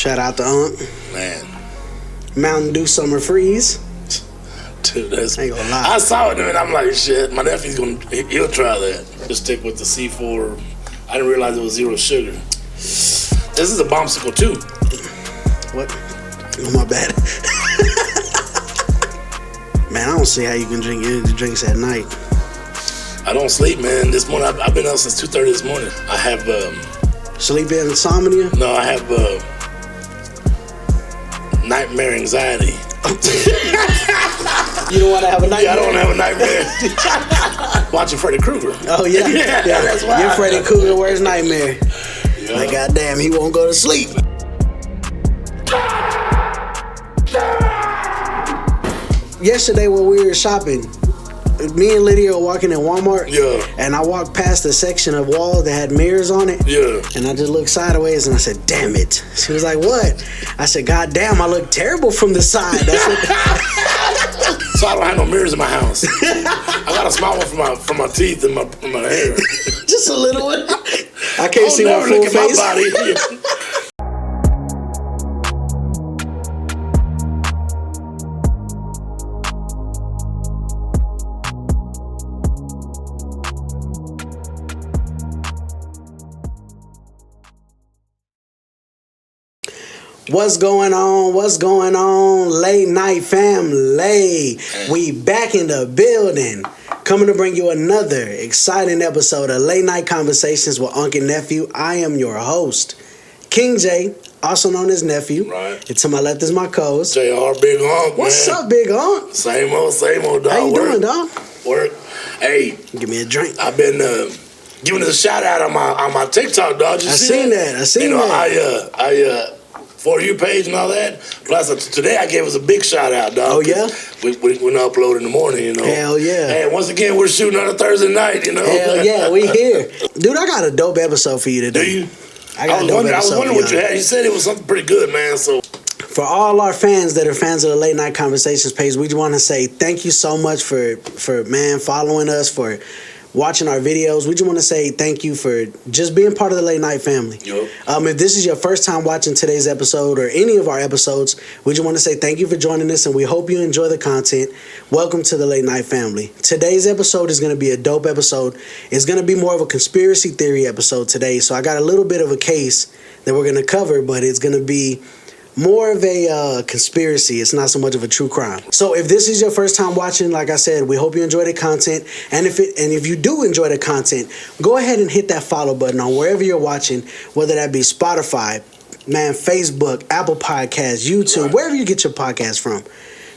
Shout out to Unc. Man. Mountain Dew Summer Freeze. Dude, that's... I ain't gonna lie. I saw it and I'm like, shit, my nephew's he'll try that. Just stick with the C4. I didn't realize it was 0 sugar. This is a bombsicle too. What? Oh, my bad. Man, I don't see how you can drink energy drinks at night. I don't sleep, man. This morning, I've been up since 2:30 this morning. I have... Sleep insomnia? No, I have nightmare anxiety. You don't want to have a nightmare? Yeah, I don't have a nightmare. Watching Freddy Krueger. Oh, yeah. Yeah, that's why. You're Freddy Krueger, where's nightmare? Yeah. Like, goddamn, he won't go to sleep. Yesterday when we were shopping, me and Lydia were walking in Walmart. Yeah. And I walked past a section of wall that had mirrors on it. Yeah. And I just looked sideways and I said, damn it. She was like, what? I said, God damn, I look terrible from the side. That's what... So I don't have no mirrors in my house. I got a small one for my teeth and my hair. Just a little one. I can't see my full face. My body. What's going on? What's going on? Late night family. We back in the building. Coming to bring you another exciting episode of Late Night Conversations with Unc and Nephew. I am your host, King J, also known as Nephew. Right. And to my left is my co-host. JR, Big Unc, What's man. up, Big Unc? Same old, dog. How you doing, dog? Work. Hey. Give me a drink. I've been giving it a shout out on my TikTok, dog. I seen that. I seen that. I For You page and all that. Plus, today I gave us a big shout out, dog. Oh, yeah? We're going to upload in the morning, you know. Hell yeah. And once again, we're shooting on a Thursday night, you know. Hell yeah, we here. Dude, I got a dope episode for you today. Do you? I was wondering what you had. You said it was something pretty good, man. So for all our fans that are fans of the Late Night Conversations page, we just want to say thank you so much for following us, for watching our videos. We just want to say thank you for just being part of the Late Night family. Yep. If this is your first time watching today's episode or any of our episodes, we just want to say thank you for joining us, and we hope you enjoy the content. Welcome to the Late Night family. Today's episode is going to be a dope episode. It's going to be more of a conspiracy theory episode today, so I got a little bit of a case that we're going to cover, but it's going to be more of a conspiracy. It's not so much of a true crime. So if this is your first time watching, like I said, we hope you enjoy the content. And if you do enjoy the content, go ahead and hit that follow button on wherever you're watching, whether that be Spotify, man, Facebook, Apple Podcasts, YouTube, right, wherever you get your podcast from.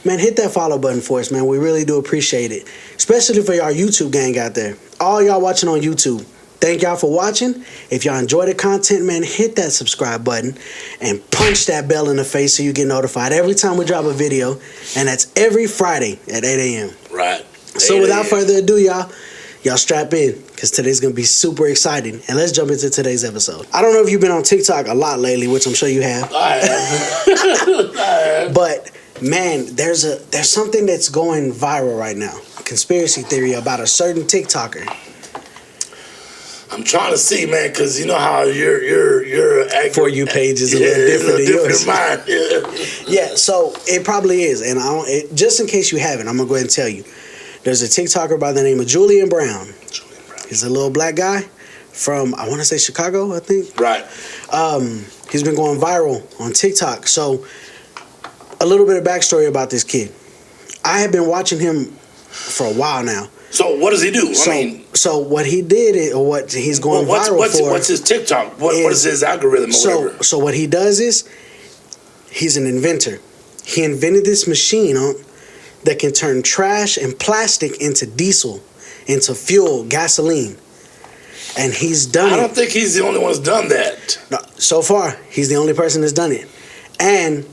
Man, hit that follow button for us, man. We really do appreciate it, especially for our YouTube gang out there. All y'all watching on YouTube, thank y'all for watching. If y'all enjoy the content, man, hit that subscribe button and punch that bell in the face so you get notified every time we drop a video. And that's every Friday at 8 a.m. Right. So without further ado, y'all strap in, because today's going to be super exciting. And let's jump into today's episode. I don't know if you've been on TikTok a lot lately, which I'm sure you have. I have. But man, there's something that's going viral right now. A conspiracy theory about a certain TikToker. I'm trying to see, man, because you know how your For You page is a little different than yours. Mine. Yeah, so it probably is, and just in case you haven't, I'm gonna go ahead and tell you. There's a TikToker by the name of Julian Brown. He's a little black guy from, I want to say, Chicago, I think. Right. He's been going viral on TikTok. So a little bit of backstory about this kid. I have been watching him for a while now. So what does he do? So what he did, or what he's going viral for. What's his TikTok? What is his algorithm or whatever? So what he does is, he's an inventor. He invented this machine that can turn trash and plastic into diesel, into fuel, gasoline. And he's done it. I don't think he's the only one who's done that. No, so far, he's the only person that's done it. And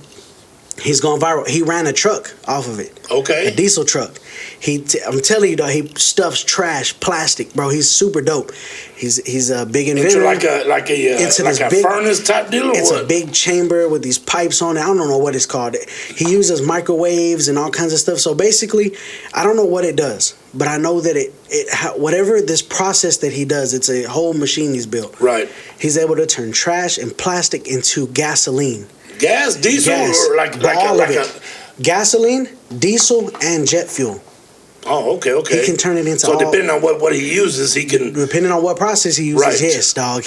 he's gone viral. He ran a truck off of it. Okay. A diesel truck. I'm telling you, though, he stuffs trash, plastic, bro. He's super dope. He's a big inventor. Into like a furnace type deal, or it's what? a big chamber with these pipes on it. I don't know what it's called. He uses microwaves and all kinds of stuff. So basically, I don't know what it does, but I know that whatever this process that he does, it's a whole machine he's built. Right. He's able to turn trash and plastic into gasoline. Gas, diesel, or like all of a it. Gasoline, diesel, and jet fuel. Oh, okay. He can turn it into So depending on what he uses, he can. Depending on what process he uses, Right. yes, dog.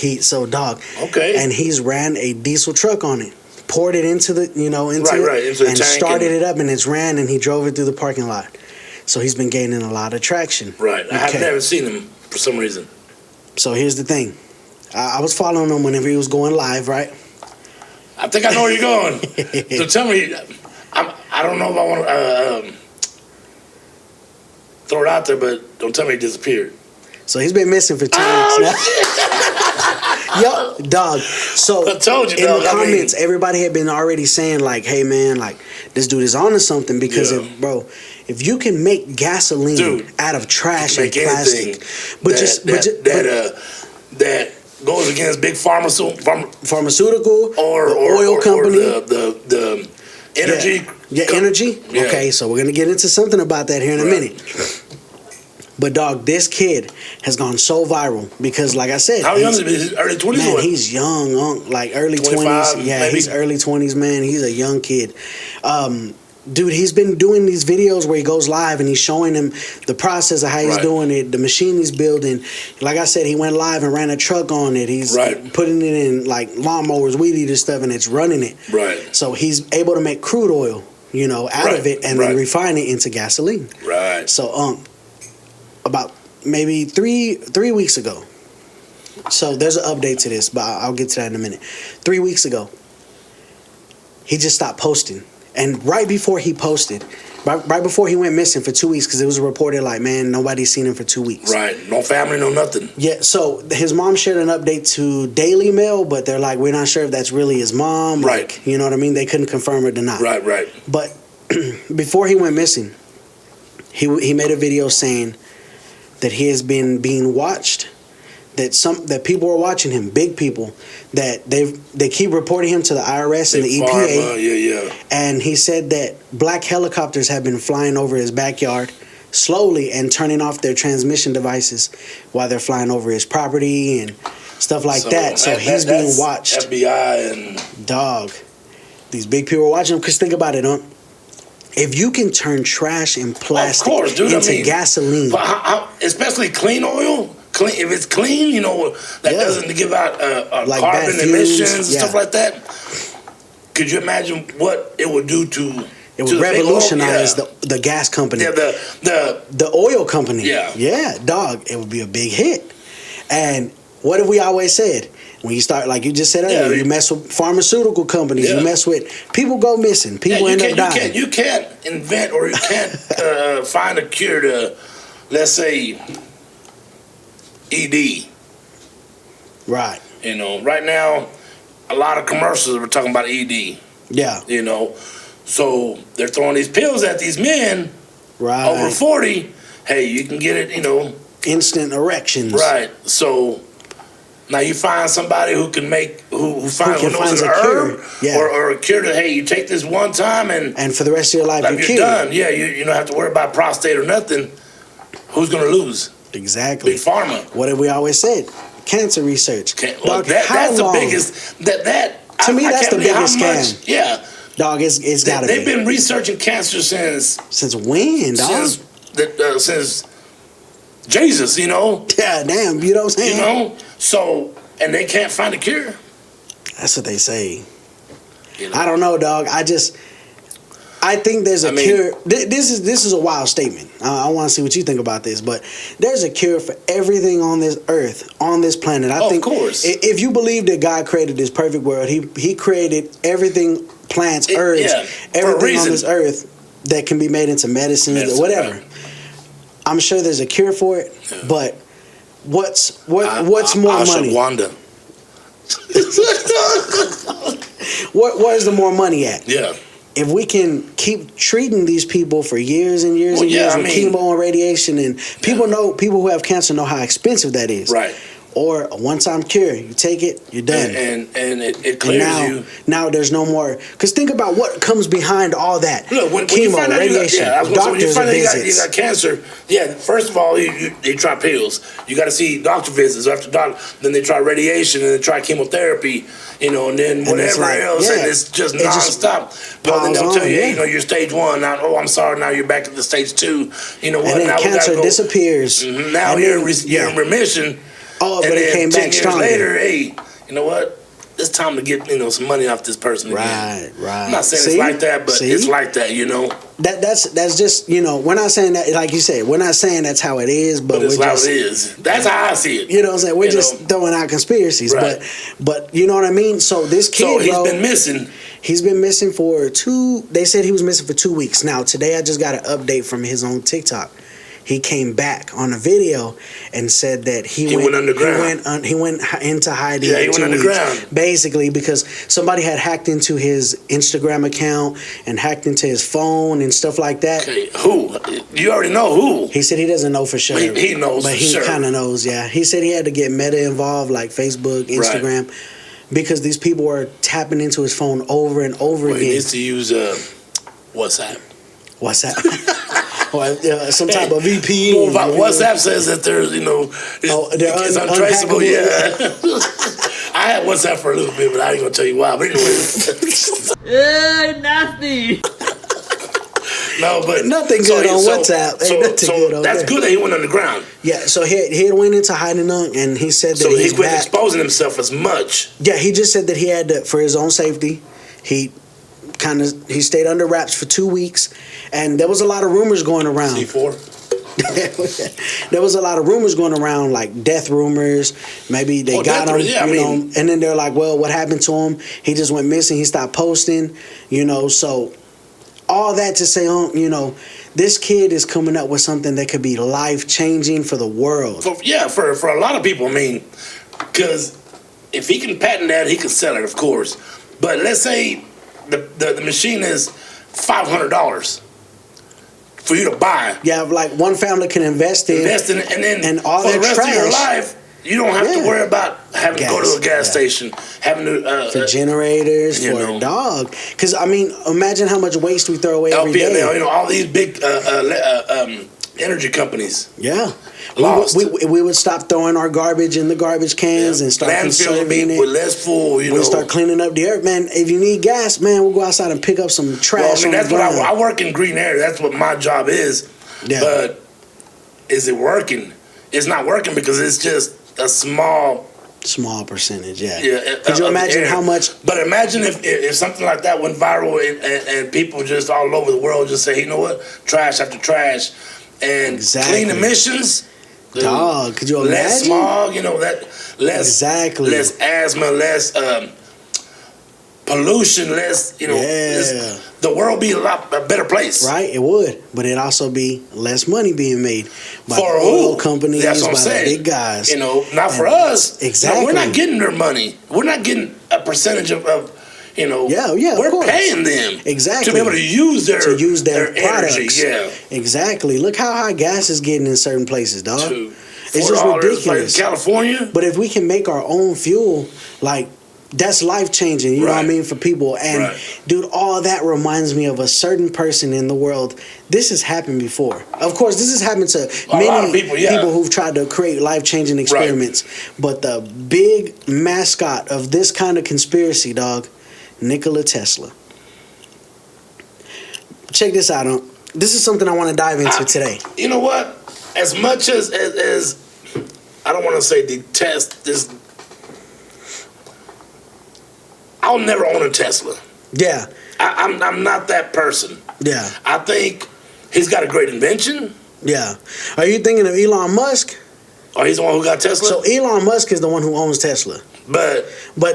Okay. And he's ran a diesel truck on it, poured it into the into into the and tank started it up, and it's ran, and he drove it through the parking lot. So he's been gaining a lot of traction. Right. I have Okay. never seen him for some reason. So here's the thing. I was following him whenever he was going live, right? I think I know where you're going. So tell me, I don't know if I want to throw it out there, but don't tell me he disappeared. So he's been missing for 2 weeks now. Yo, dog. So I told you, in dog, the comments, everybody had been already saying like, "Hey, man, like this dude is onto something because if you can make gasoline out of trash and plastic, that goes against big pharmaceutical or oil company, the energy, energy. Yeah. Okay, so we're gonna get into something about that here in a minute. But dog, this kid has gone so viral because, like I said, how young is he? His early 20s? Man, he's young, like early 20s. Yeah, maybe? He's early 20s, man. He's a young kid. Dude, he's been doing these videos where he goes live and he's showing him the process of how he's doing it, the machine he's building. Like I said, he went live and ran a truck on it. He's putting it in like lawnmowers, weed eater stuff, and it's running it. Right. So he's able to make crude oil, out of it and then refine it into gasoline. Right. So, about maybe three weeks ago. So there's an update to this, but I'll get to that in a minute. 3 weeks ago, he just stopped posting. And right before he posted, right before he went missing for 2 weeks, because it was reported like, man, nobody's seen him for 2 weeks. Right. No family, no nothing. Yeah, so his mom shared an update to Daily Mail, but they're like, we're not sure if that's really his mom. Right. Like, you know what I mean? They couldn't confirm or deny. Right. But before he went missing, he made a video saying that he has been being watched, that people are watching him, big people, that they keep reporting him to the IRS and the EPA. Yeah. And he said that black helicopters have been flying over his backyard slowly and turning off their transmission devices while they're flying over his property and stuff like that. So he's being watched. FBI and dog. These big people are watching him because think about it, if you can turn trash and plastic into gasoline, especially clean oil. If it's clean, that doesn't give out like carbon emissions and stuff like that. Could you imagine what it would do to? It would revolutionize the gas company, the oil company. Yeah, dog. It would be a big hit. And what have we always said? When you start, like you just said earlier, you mess with pharmaceutical companies. You mess with people go missing. People end up dying. You can't invent or you can't find a cure to, let's say, ED. Right. Right now, a lot of commercials are talking about ED. Yeah. So they're throwing these pills at these men over 40. Hey, you can get it, instant erections. Right. So now you find somebody who can make who finds a herb or a cure to, hey, you take this one time and for the rest of your life you're done. Yeah, you don't have to worry about prostate or nothing. Who's gonna lose? Exactly. Big pharma. What have we always said? Cancer research. Dog, that's the biggest. To me, that's the biggest scam. Yeah. Dog, it's gotta be. They've been researching cancer since when, dog? Since Jesus, Yeah, damn, you know what I'm saying? So, and they can't find a cure. That's what they say. I don't know, dog. I think there's a cure. This is a wild statement. I want to see what you think about this, but there's a cure for everything on this earth, on this planet. I think, of course. If you believe that God created this perfect world, He created everything, plants, herbs, everything on this earth that can be made into medicines or whatever. Right. I'm sure there's a cure for it, but what's more money? Wanda. Where's the more money at? Yeah. If we can keep treating these people for years and years and years with chemo and radiation, and people who have cancer know how expensive that is. Right. or a one-time cure. You take it, you're done. And it clears you. Now there's no more. Because think about what comes behind all that. Look, when chemo, you find out radiation, when you find out visits. you got cancer, first of all, they try pills. You got to see doctor visits after doctor. Then they try radiation, and they try chemotherapy, and then whatever else, and it's just nonstop. But then they'll tell you, you're stage 1. Now, I'm sorry, now you're back at the stage 2. You know what? And then now cancer disappears. Mm-hmm. Now you're in remission. Oh, but it came back 10 years stronger. later, hey, you know what? It's time to get some money off this person again. Right. I'm not saying it's like that, but it's like that, That's just we're not saying that, like you said, we're not saying that's how it is, but it's we're how just, it is. That's how I see it. You know what I'm saying? We're just throwing out conspiracies, right. but you know what I mean. So this kid, he's been missing. He's been missing for They said he was missing for 2 weeks. Now today, I just got an update from his own TikTok. He came back on a video and said that he went underground. He went into hiding. Yeah, he went underground. Basically, because somebody had hacked into his Instagram account and hacked into his phone and stuff like that. Okay, who? You already know who. He said he doesn't know for sure. He knows but he kind of knows, yeah. He said he had to get Meta involved, like Facebook, Instagram, because these people were tapping into his phone over and over again. He needs to use WhatsApp. Or some type of VPN. Well, WhatsApp says that there's, it's untraceable. I had WhatsApp for a little bit, but I ain't gonna tell you why. But anyway, nasty. No, but nothing good on WhatsApp. That's good that he went underground. Yeah, so he went into hiding, and he said that he quit exposing himself as much. Yeah, he just said that he had to, for his own safety. He stayed under wraps for 2 weeks, and there was a lot of rumors going around. C4. There was a lot of rumors going around, like death rumors. Maybe they got him, and then they're like, well, what happened to him? He just went missing. He stopped posting, So all that to say, this kid is coming up with something that could be life-changing for the world. For a lot of people, because if he can patent that, he can sell it, of course. But let's say the machine is $500 for you to buy. Yeah, like one family can invest in and then all for the rest trash. of your life, you don't have to worry about having to go to a gas station, having to for generators, for a dog. Because imagine how much waste we throw away every day. All these big energy companies. Yeah. We would stop throwing our garbage in the garbage cans and start conserving it. With less full, We'll start cleaning up the earth. Man, if you need gas, we'll go outside and pick up some trash. That's what I work in green area. That's what my job is. Yeah. But is it working? It's not working because it's just a small percentage, Could you imagine how much? But imagine if something like that went viral and people just all over the world just say, you know what, trash after trash, and clean emissions. Dog, could you imagine? Less smog, less asthma, less pollution, less, the world be a better place. Right, it would. But it'd also be less money being made by for the oil companies, That's what I'm saying. The big guys. Not for us. Exactly. We're not getting their money. We're not getting a percentage of we're paying them exactly to be able to use their products. Energy. Yeah, exactly. Look how high gas is getting in certain places, dog. It's just ridiculous. Like California. But if we can make our own fuel, that's life changing. You know what I mean, for people. And dude, all that reminds me of a certain person in the world. This has happened before. Of course, this has happened to many people who've tried to create life changing experiments. But the big mascot of this kind of conspiracy, dog, Nikola Tesla. Check this out. This is something I want to dive into today. You know what? As much as I don't want to say detest this, I'll never own a Tesla. Yeah. I'm not that person. Yeah. I think he's got a great invention. Yeah. Are you thinking of Elon Musk? Oh, he's the one who got Tesla? So Elon Musk is the one who owns Tesla. But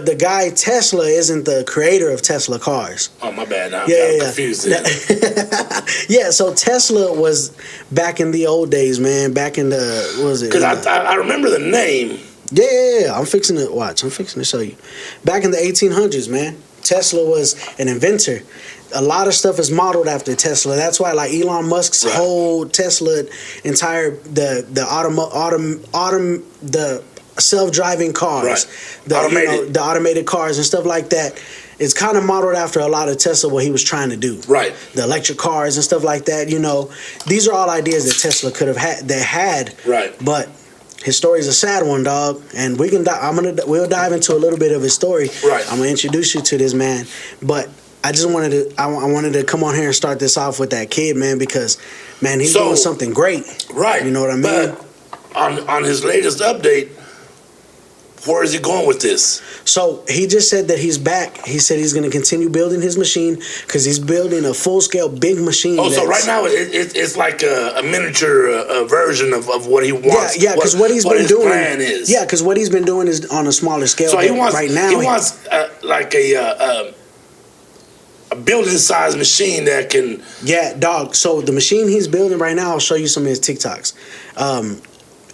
the guy Tesla isn't the creator of Tesla cars. Oh, my bad. Now I'm confused. Yeah, so Tesla was back in the old days, man. Back in the, what was it? Because I remember the name. Yeah. I'm fixing to watch. I'm fixing to show you. Back in the 1800s, man. Tesla was an inventor. A lot of stuff is modeled after Tesla. That's why, like Elon Musk's whole Tesla entire the self-driving cars, right. The automated cars and stuff like that. It's kind of modeled after a lot of Tesla, what he was trying to do. Right. The electric cars and stuff like that. These are all ideas that Tesla could have had. Right. But his story is a sad one, dog, and we'll dive into a little bit of his story. Right. I'm gonna introduce you to this man, but I just wanted to come on here and start this off with that kid, man, because man, he's doing something great. Right. You know what I mean? But on his latest update, where is he going with this? So he just said that he's back. He said he's going to continue building his machine because he's building a full-scale big machine. Oh, so right now it's like a miniature version of what he wants. Yeah, because what he's been doing. Plan is. Yeah, because what he's been doing is on a smaller scale. So he wants right now. He wants like a building-sized machine that can. Yeah, dog. So the machine he's building right now, I'll show you some of his TikToks.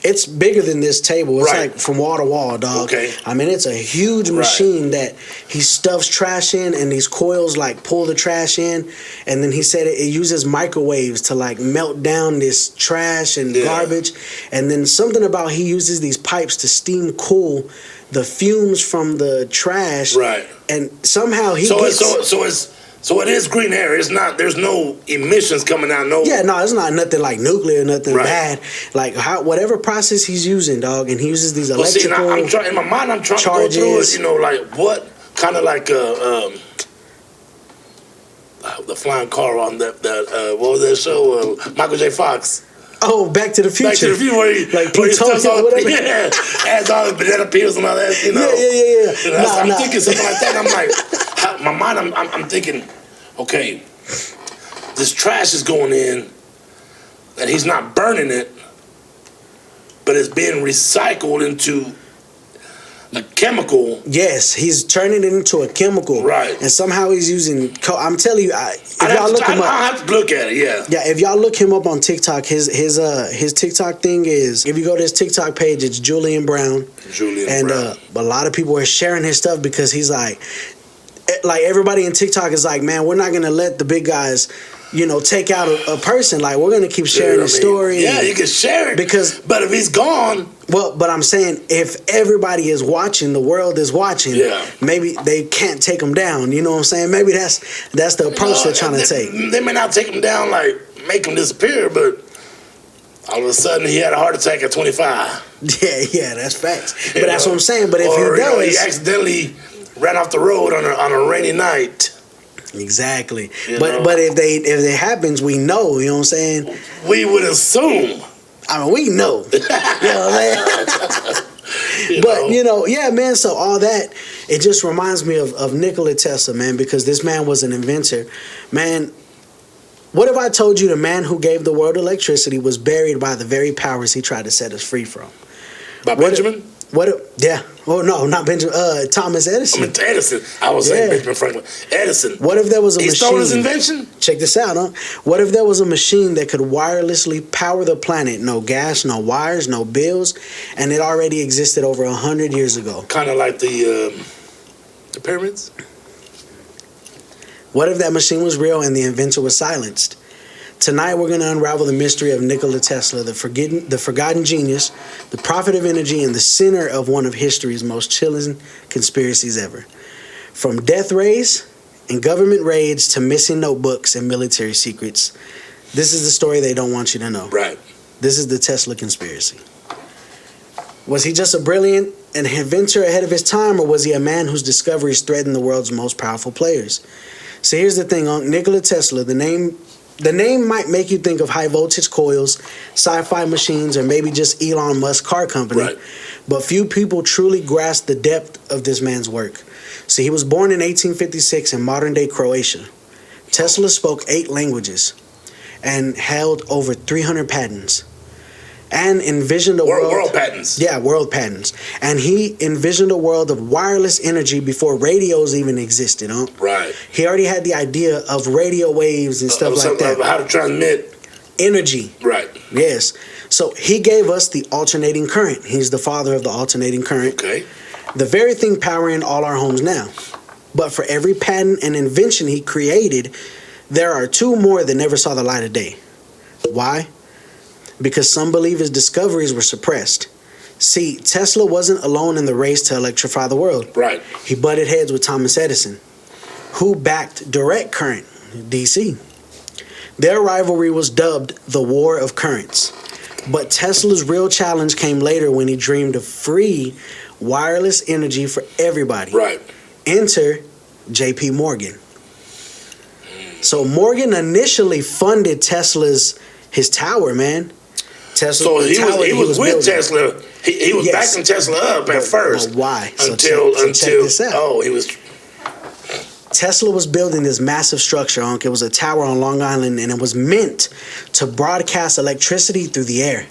It's bigger than this table. It's like from wall to wall, dog. Okay. I mean, it's a huge machine that he stuffs trash in, and these coils like pull the trash in, and then he said it uses microwaves to like melt down this trash and garbage, and then something about he uses these pipes to steam cool the fumes from the trash. Right. And somehow So it is green air. It's not. There's no emissions coming out. No. Yeah, no, it's not nothing like nuclear, nothing bad. Like whatever process he's using, dog, and he uses these electrical. Well, see, in my mind, I'm trying charges. to go through it. Like what kind of like the flying car on that what was that show? Michael J. Fox. Oh, Back to the Future. Back to the Future, where he talks all, whatever. Yeah, adds all the banana peels and all that. Yeah. I'm thinking something like that. I'm like, my mind. I'm thinking, okay, this trash is going in, and he's not burning it, but it's being recycled into a chemical. Yes, he's turning it into a chemical. Right. And somehow he's using. I'm telling you, if y'all look him up, I have to look at it. Yeah. Yeah, if y'all look him up on TikTok, his TikTok thing is, if you go to his TikTok page, it's Julian Brown. And a lot of people are sharing his stuff because he's like everybody in TikTok is like, man, we're not gonna let the big guys, take out a person. Like, we're gonna keep sharing the story. Yeah, you can share it but if he's gone. Well, but I'm saying if everybody is watching, the world is watching. Yeah. Maybe they can't take him down. You know what I'm saying? Maybe that's the approach they're trying to take. They may not take him down, like make him disappear, but all of a sudden he had a heart attack at 25. Yeah, that's facts. But that's what I'm saying. But if he does, he accidentally ran off the road on a rainy night. Exactly. But if it happens, we know. You know what I'm saying? We would assume. I mean, we know. You know what I'm saying? Yeah, man. So all that, it just reminds me of Nikola Tesla, man, because this man was an inventor. Man, what if I told you the man who gave the world electricity was buried by the very powers he tried to set us free from? By Benjamin? Yeah. Oh, no, not Benjamin. Thomas Edison. Edison. I was saying Benjamin Franklin. Edison. What if there was a machine? He stole his invention? Check this out, huh? What if there was a machine that could wirelessly power the planet? No gas, no wires, no bills, and it already existed over 100 years ago. Kind of like the pyramids? What if that machine was real and the inventor was silenced? Tonight we're going to unravel the mystery of Nikola Tesla, the forgotten genius, the prophet of energy, and the center of one of history's most chilling conspiracies ever. From death rays and government raids to missing notebooks and military secrets, this is the story they don't want you to know. Right. This is the Tesla conspiracy. Was he just a brilliant inventor ahead of his time, or was he a man whose discoveries threatened the world's most powerful players? So here's the thing, Nikola Tesla, the name might make you think of high voltage coils, sci-fi machines, or maybe just Elon Musk car company. Right. But few people truly grasp the depth of this man's work. See, he was born in 1856 in modern-day Croatia. Tesla spoke 8 languages and held over 300 patents. And envisioned a world patents. Yeah, world patents. And he envisioned a world of wireless energy before radios even existed, huh? Right. He already had the idea of radio waves and stuff like that. How to transmit energy. Right. Yes. So he gave us the alternating current. He's the father of the alternating current. Okay. The very thing powering all our homes now. But for every patent and invention he created, there are 2 more that never saw the light of day. Why? Because some believe his discoveries were suppressed. See, Tesla wasn't alone in the race to electrify the world. Right. He butted heads with Thomas Edison, who backed direct current, DC. Their rivalry was dubbed the War of Currents. But Tesla's real challenge came later when he dreamed of free wireless energy for everybody. Right. Enter J.P. Morgan. So Morgan initially funded his tower, man. Tesla, so he was with building. Tesla. He was backing Tesla up at first. But why? Until check this out. he was. Tesla was building this massive structure, Unc. It was a tower on Long Island, and it was meant to broadcast electricity through the air.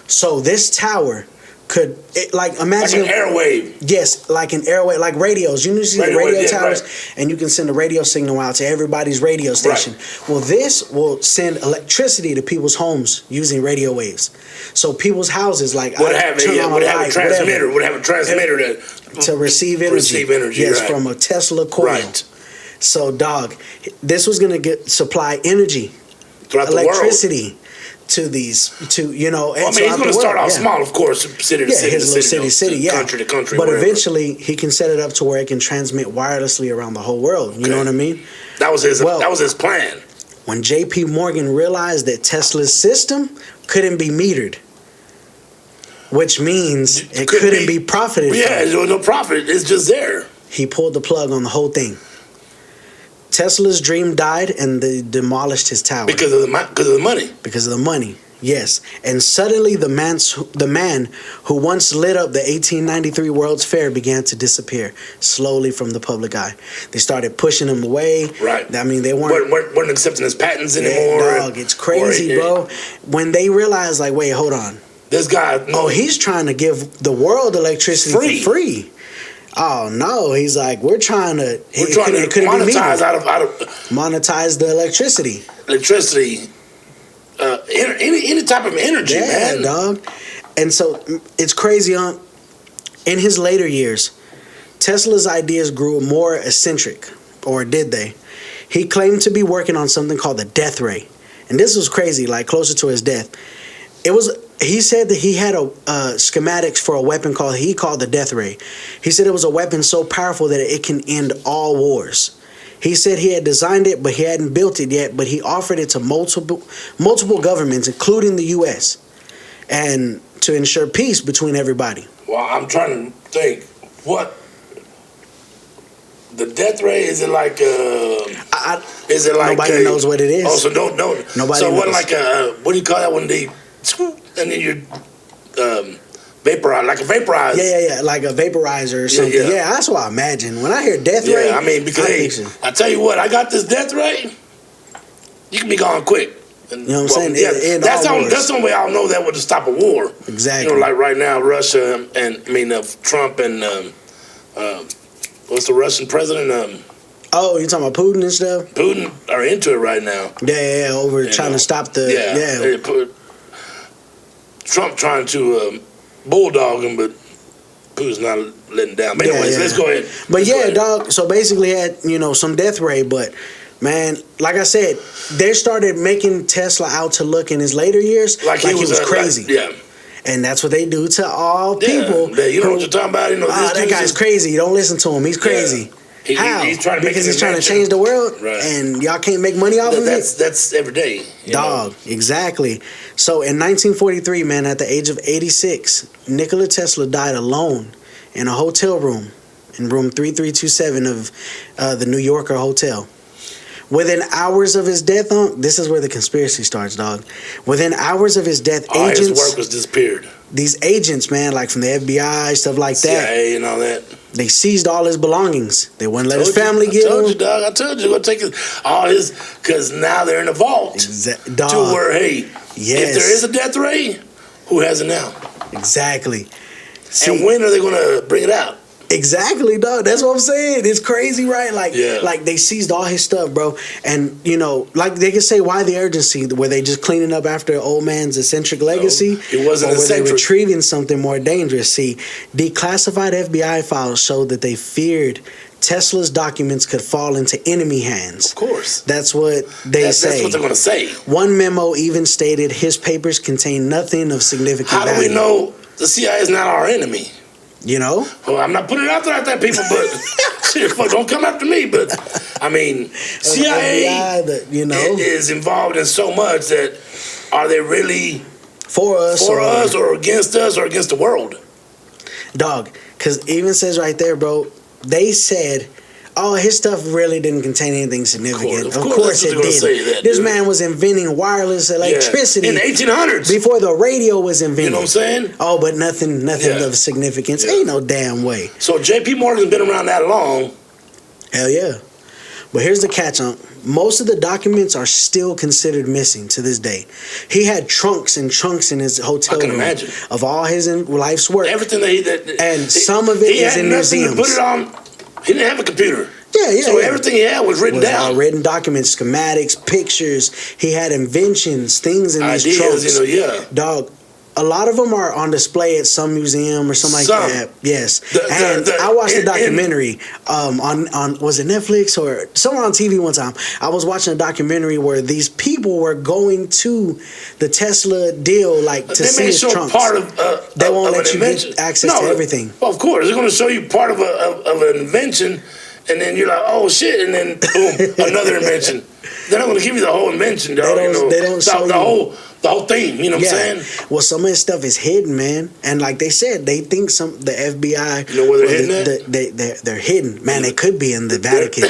So this tower could, imagine like an airwave. Yes, like an airwave, like radios. You see the radio towers, right. And you can send a radio signal out to everybody's radio station. Right. Well, this will send electricity to people's homes using radio waves. So people's houses, would have a transmitter to receive energy. Yes, right. From a Tesla coil. Right. So, dog, this was going to supply energy, throughout electricity. The world. To these, he's going to start off small, of course, city to city, his little city, country to country. But eventually, he can set it up to where it can transmit wirelessly around the whole world. You know what I mean? That was his plan. When J.P. Morgan realized that Tesla's system couldn't be metered, which means it couldn't be profited from. Yeah, there was no profit. It's just there. He pulled the plug on the whole thing. Tesla's dream died, and they demolished his tower because of the money. Because of the money, yes. And suddenly, the man who once lit up the 1893 World's Fair began to disappear slowly from the public eye. They started pushing him away. Right. I mean, they weren't accepting his patents anymore. Dog, it's crazy, bro. When they realized, wait, hold on, this guy. He's trying to give the world electricity for free. Oh no! He's like, we're trying to monetize out of monetize the electricity. Any type of energy, man. Dog. And so it's crazy. In his later years, Tesla's ideas grew more eccentric, or did they? He claimed to be working on something called the death ray, and this was crazy. Closer to his death, he said that he had a schematics for a weapon he called the death ray. He said it was a weapon so powerful that it can end all wars. He said he had designed it, but he hadn't built it yet, but he offered it to multiple governments, including the U.S., and to ensure peace between everybody. Well, I'm trying to think. What? The death ray, is it like... is it like... Nobody knows what it is. Oh, so don't know. Nobody knows. What, what do you call that when they... And then you vaporize, like a vaporizer. Yeah, like a vaporizer or something. Yeah, that's what I imagine. When I hear death ray, I mean, because I tell you what, I got this death ray. You can be gone quick. You know what I'm saying? Yeah, that's the only way I'll know that would stop a war. Exactly. Like right now, Russia and Trump and what's the Russian president? You talking about Putin and stuff? Putin are into it right now. Yeah, over trying to stop the Trump trying to bulldog him, but Putin's not letting down. But anyways, let's go ahead. But dog. So basically, had some death ray, but man, like I said, they started making Tesla out to look in his later years like he was crazy. And that's what they do to all people. You know what you're talking about? That guy's crazy. Don't listen to him. He's crazy. How? He's trying to because he's trying to change the world, right. And y'all can't make money off of it. That's every day, dog. Exactly. So in 1943, man, at the age of 86, Nikola Tesla died alone in a hotel room, in room 3327 of the New Yorker Hotel. Within hours of his death, this is where the conspiracy starts, dog. Within hours of his death, his work was disappeared. These agents, man, like from the FBI, stuff like that. CIA and all that. They seized all his belongings. They wouldn't let his family get him. I told you, dog. I told you. We're taking all his, because now they're in the vault. Dog. To where, if there is a death ray, who has it now? Exactly. And when are they going to bring it out? Exactly, dog. That's what I'm saying. It's crazy, right? Like they seized all his stuff, bro. And like they could say, why the urgency? Were they just cleaning up after an old man's eccentric legacy? No, it wasn't eccentric. Were they retrieving something more dangerous? See, declassified FBI files showed that they feared Tesla's documents could fall into enemy hands. Of course. That's what they say. That's what they're going to say. One memo even stated his papers contain nothing of significant value. How do we know the CIA is not our enemy. You know? Well, I'm not putting it out there like that, people, but shit, fuck, don't come after me. But I mean, CIA is involved in so much that are they really for us or against us or against the world? Dog, because even says right there, bro, they said, oh, his stuff really didn't contain anything significant. Of course it did. This man was inventing wireless electricity in the 1800s before the radio was invented. You know what I'm saying? Oh, but nothing of significance. Ain't no damn way. So J.P. Morgan's been around that long. Hell yeah. But here's the catch on. Most of the documents are still considered missing to this day. He had trunks and trunks in his hotel room of all his life's work. Everything and some of it is in museums. To put it on. He didn't have a computer. Yeah. So everything he had was written down. Written documents, schematics, pictures. He had inventions, things in these trunks. Dog. A lot of them are on display at some museum or something like that. Yes. I watched a documentary on was it Netflix or somewhere on TV one time. I was watching a documentary where these people were going to the Tesla deal to see his trunks. They won't let you get access to everything. Well, of course, they're going to show you part of an invention, and then you're like, oh shit, and then boom, another invention. They're not going to give you the whole invention, dog. They don't show the whole thing, you know what I'm saying? Well, some of his stuff is hidden, man. And like they said, they think the FBI... You know where they're hidden at? They're hidden. Man, they could be in the Vatican.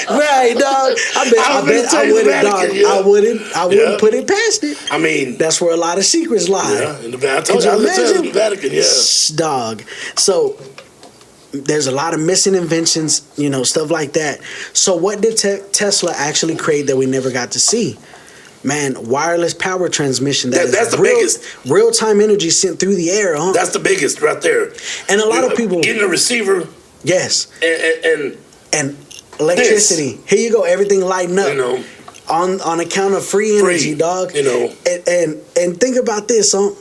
Right, dog. I wouldn't put it past it. I mean... That's where a lot of secrets lie. Yeah, in the Vatican. I told you, I was in the Vatican, yeah. Dog. So... There's a lot of missing inventions, stuff like that. So what did Tesla actually create that we never got to see? Man, wireless power transmission. That's the biggest. Real-time energy sent through the air, huh? That's the biggest right there. And a lot of people... Getting a receiver. Yes. And electricity. Here you go. Everything lighting up. On account of free energy, dog. And think about this, huh?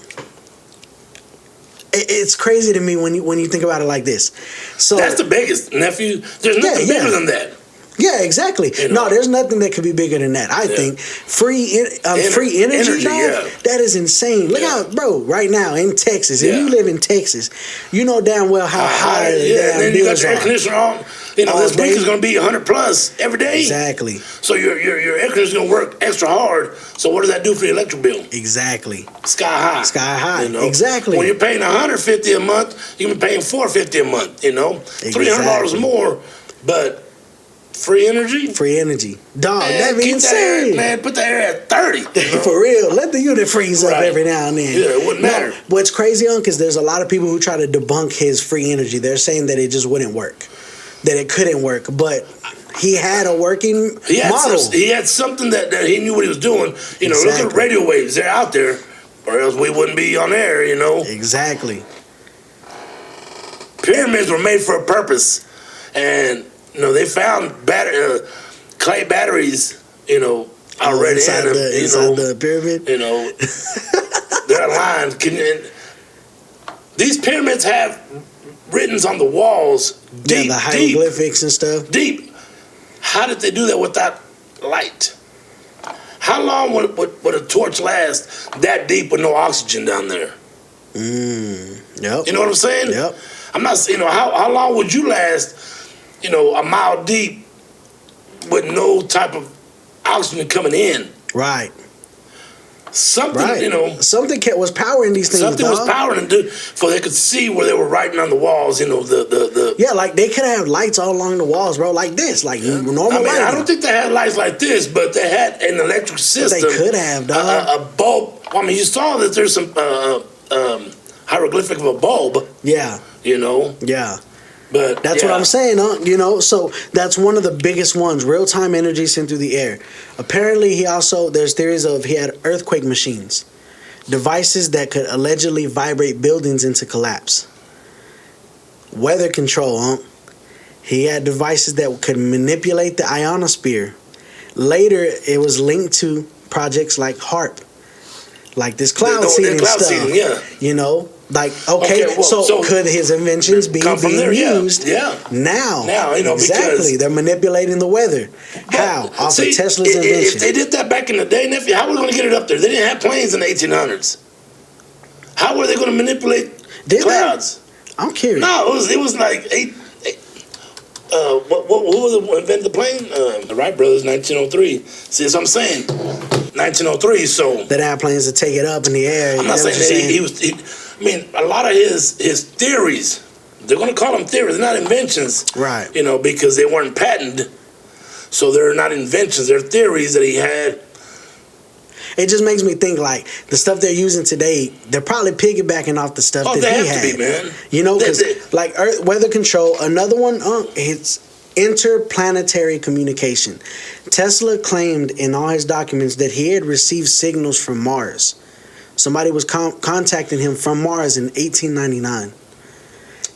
It's crazy to me when you think about it like this. So that's the biggest, nephew. There's nothing bigger than that. Yeah, exactly. No, there's nothing that could be bigger than that. I think free energy, dog, that is insane. Look out, bro, right now in Texas. If you live in Texas, you know damn well how high the damn then you got your air conditioner on. This week is going to be 100 plus every day. Exactly. So your air conditioner is going to work extra hard. So what does that do for your electric bill? Exactly. Sky high. Exactly. When you're paying $150 a month, you're going to be paying $450 a month. $300 more, but free energy? Free energy. Dog, that'd be insane. Put the air at 30. For real. Let the unit freeze up every now and then. Yeah, it wouldn't matter. What's crazy, because there's a lot of people who try to debunk his free energy. They're saying that it just wouldn't work. That it couldn't work. But he had a working model. He had something that he knew what he was doing. Look at radio waves. They're out there. Or else we wouldn't be on air, Exactly. Pyramids were made for a purpose. And... they found clay batteries, already inside the pyramid. They're aligned. These pyramids have writtens on the walls, deep, the hieroglyphics and stuff. Deep. How did they do that without light? How long would a torch last that deep with no oxygen down there? Yep. You know what I'm saying? Yep. I'm not. How long would you last? A mile deep with no type of oxygen coming in. Right. Something, something was powering these things. Something was powering them, so they could see where they were writing on the walls. Yeah, like they could have lights all along the walls, bro, like this, like normal lighting. I don't think they had lights like this, but they had an electric system. But they could have, dog. A bulb. You saw that there's some hieroglyphic of a bulb. Yeah. Yeah. But that's what I'm saying, huh? So that's one of the biggest ones, real-time energy sent through the air. Apparently, there's theories of he had earthquake machines, devices that could allegedly vibrate buildings into collapse. Weather control, huh? He had devices that could manipulate the ionosphere. Later, it was linked to projects like HARP, like this cloud seeding stuff. So could his inventions be being used now? Exactly. They're manipulating the weather. How? Off of Tesla's invention. If they did that back in the day, nephew, how were we going to get it up there? They didn't have planes in the 1800s. How were they going to manipulate clouds? I'm curious. No, it was like who was it invented the plane? The Wright brothers, 1903. See, that's what I'm saying. 1903. So they didn't have planes to take it up in the air. I'm not saying that he was. I mean, a lot of his theories. They're going to call them theories. They're not inventions, right? You know, because they weren't patented, so they're not inventions. They're theories that he had. It just makes me think like the stuff they're using today, they're probably piggybacking off the stuff that he had. To be, man. You know, because like Earth weather control, another one, it's interplanetary communication. Tesla claimed in all his documents that he had received signals from Mars. Somebody was contacting him from Mars in 1899.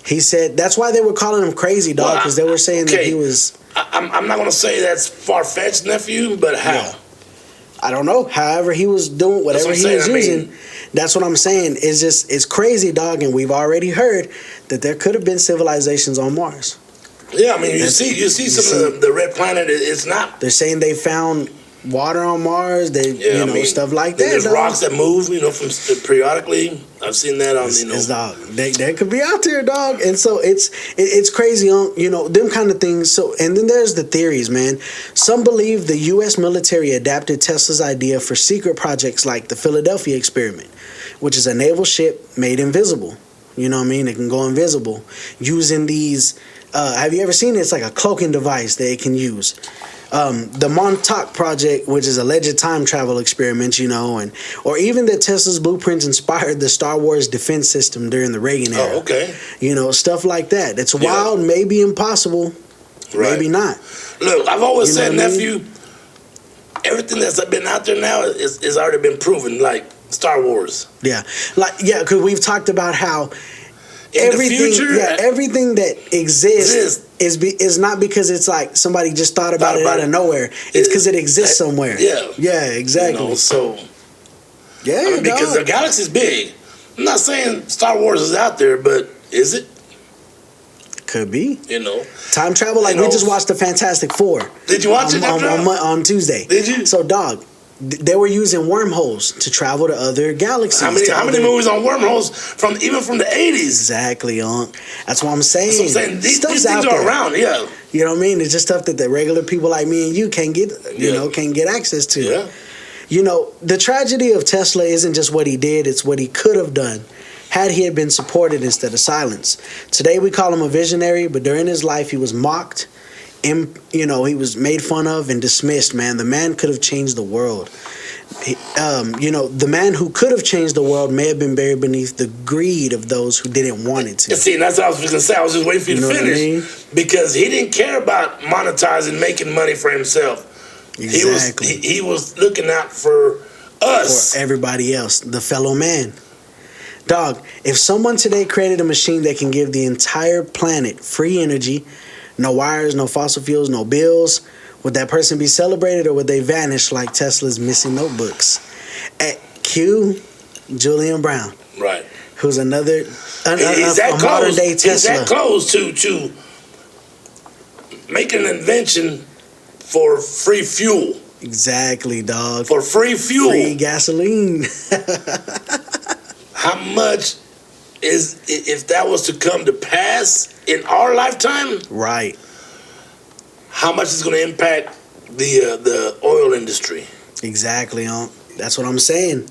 He said that's why they were calling him crazy, dog, because they were saying that he was. I'm not going to say that's far-fetched, nephew, but how? Yeah. I don't know. However, he was doing whatever he was using. That's what I'm saying. It's crazy, dog, and we've already heard that there could have been civilizations on Mars. Yeah, I mean, you see some of the red planet. It's not. They're saying they found water on Mars. Stuff like that. There's rocks that move, from periodically. I've seen that on, It's dog. They could be out there, dog. And so it's crazy on, them kind of things. So, and then there's the theories, man. Some believe the U.S. military adapted Tesla's idea for secret projects like the Philadelphia experiment, which is a naval ship made invisible. You know what I mean? It can go invisible using these. Have you ever seen it? It's like a cloaking device that it can use. The Montauk Project, which is alleged time travel experiments, or even that Tesla's blueprints inspired the Star Wars defense system during the Reagan era. Oh, okay. Stuff like that. It's wild, maybe impossible, maybe not. Look, I've always said, nephew, everything that's been out there now is already been proven, like Star Wars. Yeah, because we've talked about how everything that exists is not because it's like somebody just thought about it out of nowhere. It's because it exists somewhere. Yeah, exactly. Because the galaxy's big. I'm not saying Star Wars is out there, but is it? Could be. Time travel. Like we just watched the Fantastic Four. Did you watch it on Tuesday? Did you? So, dog. They were using wormholes to travel to other galaxies. How many movies on wormholes from the 80s? Exactly, That's what I'm saying. That's what I'm saying. These things are around, yeah. You know what I mean? It's just stuff that the regular people like me and you can't get, can't get access to. Yeah. The tragedy of Tesla isn't just what he did; it's what he could have done had he had been supported instead of silenced. Today we call him a visionary, but during his life he was mocked. He was made fun of and dismissed, man. The man could have changed the world. The man who could have changed the world may have been buried beneath the greed of those who didn't want it to. See, that's what I was going to say. I was just waiting for you to finish. Because he didn't care about monetizing, making money for himself. Exactly. He was looking out for us. For everybody else, the fellow man. Dog, if someone today created a machine that can give the entire planet free energy, no wires, no fossil fuels, no bills, would that person be celebrated or would they vanish like Tesla's missing notebooks? At Q, Julian Brown. Right. Who's another modern day Tesla. Is that close to making an invention for free fuel? Exactly, dog. For free fuel. Free gasoline. How much if that was to come to pass in our lifetime? Right. How much is going to impact the oil industry? Exactly, That's what I'm saying.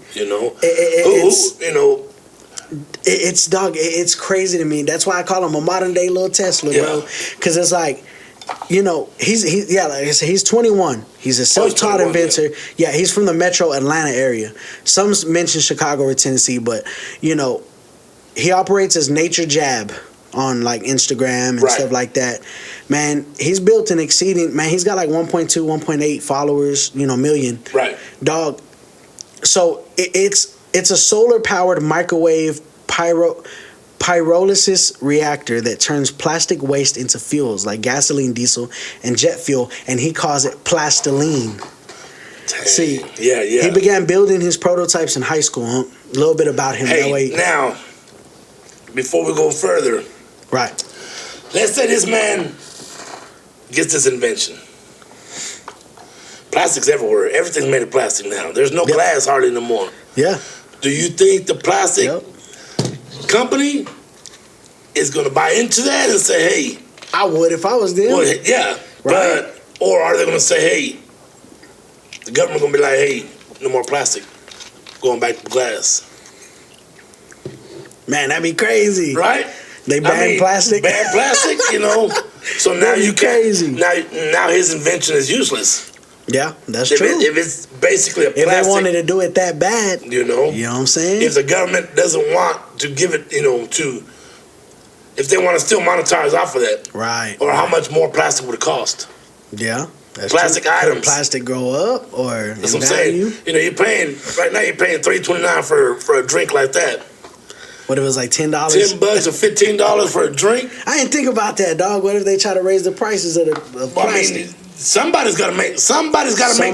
It's dog. It's crazy to me. That's why I call him a modern day little Tesla, bro. Because it's like, he's 21. He's a self-taught inventor. Yeah, he's from the metro Atlanta area. Some mention Chicago or Tennessee, but he operates as Nature Jab on like Instagram and stuff like that. Man, he's built an he's got like 1.2, 1.8 followers, million. Right. Dog. So it's a solar powered microwave pyrolysis reactor that turns plastic waste into fuels like gasoline, diesel, and jet fuel, and he calls it plastiline. Dang. See, he began building his prototypes in high school. A little bit about him. Now, before we go further, right? Let's say this man gets this invention. Plastic's everywhere. Everything's made of plastic now. There's no glass hardly no more. Yeah. Do you think the plastic company is going to buy into that and say, hey. I would if I was them. Well, yeah. Right. Or are they going to say, hey, the government going to be like, hey, no more plastic. Going back to glass. Man, that'd be crazy. Right? They ban plastic. Ban plastic, So now you crazy. Now his invention is useless. Yeah, that's true. If it's basically a plastic. If they wanted to do it that bad. You know what I'm saying? If the government doesn't want to give it, if they want to still monetize off of that. Right. Or how much more plastic would it cost? Yeah. That's plastic true. items. Could plastic go up or that's what I'm saying. You're paying $3.29 for a drink like that. What if it was like $10? $10 or $15 for a drink? I didn't think about that, dog. What if they try to raise the prices of plastic? I mean, somebody's got to make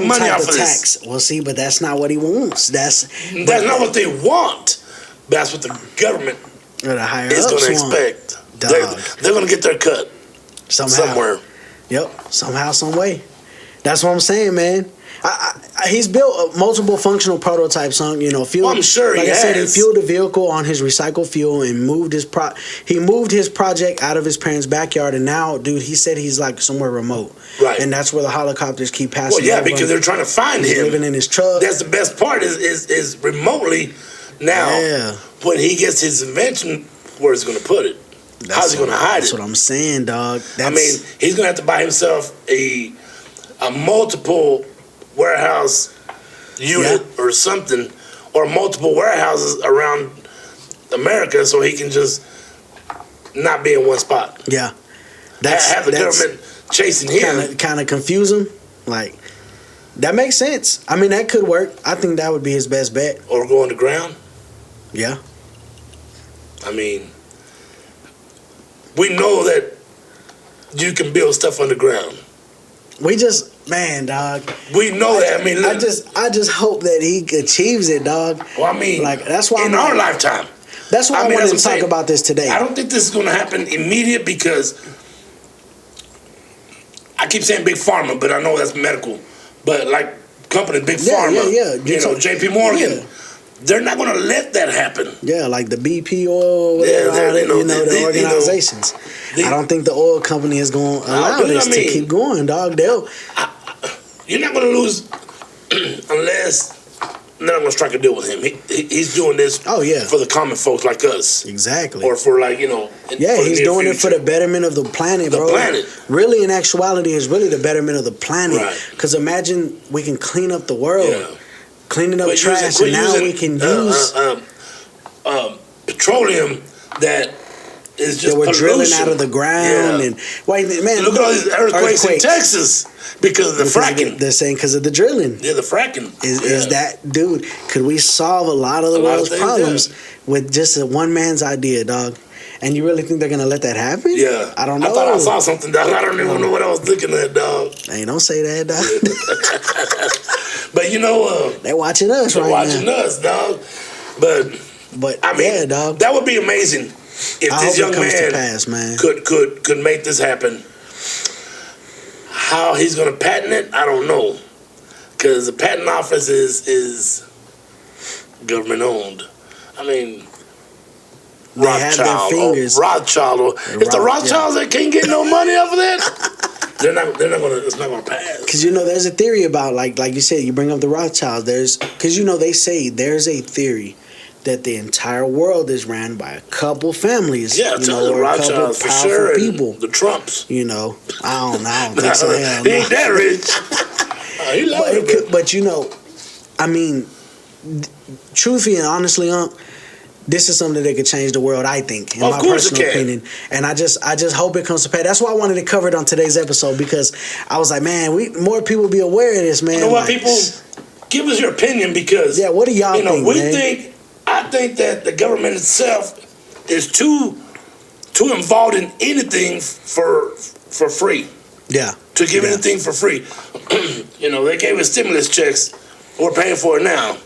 money off of this. Well, see, but that's not what he wants. That's not what they want. That's what the government is going to expect. They're going to get their cut somewhere. Yep, somehow, some way. That's what I'm saying, man. He's built multiple functional prototypes on, fuel. Well, I'm sure like he I said, has. he fueled the vehicle on his recycled fuel and moved his project out of his parents' backyard. And now, dude, he said he's like somewhere remote. Right. And that's where the helicopters keep passing. Well, yeah, because they're trying to find him. Living in his truck. That's the best part is remotely now. Yeah. When he gets his invention, where's he going to put it? How's he going to hide it? That's what I'm saying, dog. He's going to have to buy himself a multiple warehouse unit or something, or multiple warehouses around America, so he can just not be in one spot. Yeah. Have the government chasing him. Kind of confuse him. Like, that makes sense. I mean, that could work. I think that would be his best bet. Or go underground. Yeah. I mean, we know that you can build stuff underground. Man, dog. We know that. I mean, look, I just hope that he achieves it, dog. Well, I mean, like that's why in our lifetime. That's why I wanted to talk about this today. I don't think this is going to happen immediate because I keep saying big pharma, but I know that's medical. But like company, big pharma, J.P. Morgan, they're not going to let that happen. Yeah, like the BP oil, the organizations. I don't think the oil company is going to allow this to keep going, dog. You're not going to lose unless they're not going to strike a deal with him. He's doing this for the common folks like us. Exactly. Or for he's doing it for the betterment of the planet, bro. The planet. Really, in actuality, it's really the betterment of the planet. Because imagine we can clean up the world. Yeah. Cleaning up trash, and now we can use petroleum that is just we're pollution. Drilling out of the ground. And man, look at all these earthquakes in Texas because of the fracking. They're saying because of the drilling. Yeah, the fracking is that, dude? Could we solve a lot of the world's problems with just a one man's idea, dog? And you really think they're gonna let that happen? Yeah, I don't know. I thought I saw something, dog. I don't even know what I was looking at, dog. Hey, don't say that, dog. But they're watching us right now. They're watching us, dog. But I mean, dog. That would be amazing if this young man could make this happen. How he's gonna patent it, I don't know, because the patent office is government owned. I mean, Rothschild. If the Rothschilds that can't get no money off of that, they're not gonna. It's not gonna pass. Because there's a theory about like you said, you bring up the Rothschilds. Because they say there's a theory that the entire world is ran by a couple families. Yeah, the Rothschilds for sure. People. The Trumps. I don't think so. He ain't that rich. He loves it. But I mean, truthfully and honestly, this is something that could change the world, I think, in my personal opinion. And I just hope it comes to pass. That's why I wanted to cover it on today's episode, because I was like, man, more people be aware of this, man. You know what, people? Give us your opinion, because what do y'all think, I think that the government itself is too involved in anything for free. Yeah. To give anything for free. They gave us stimulus checks. We're paying for it now.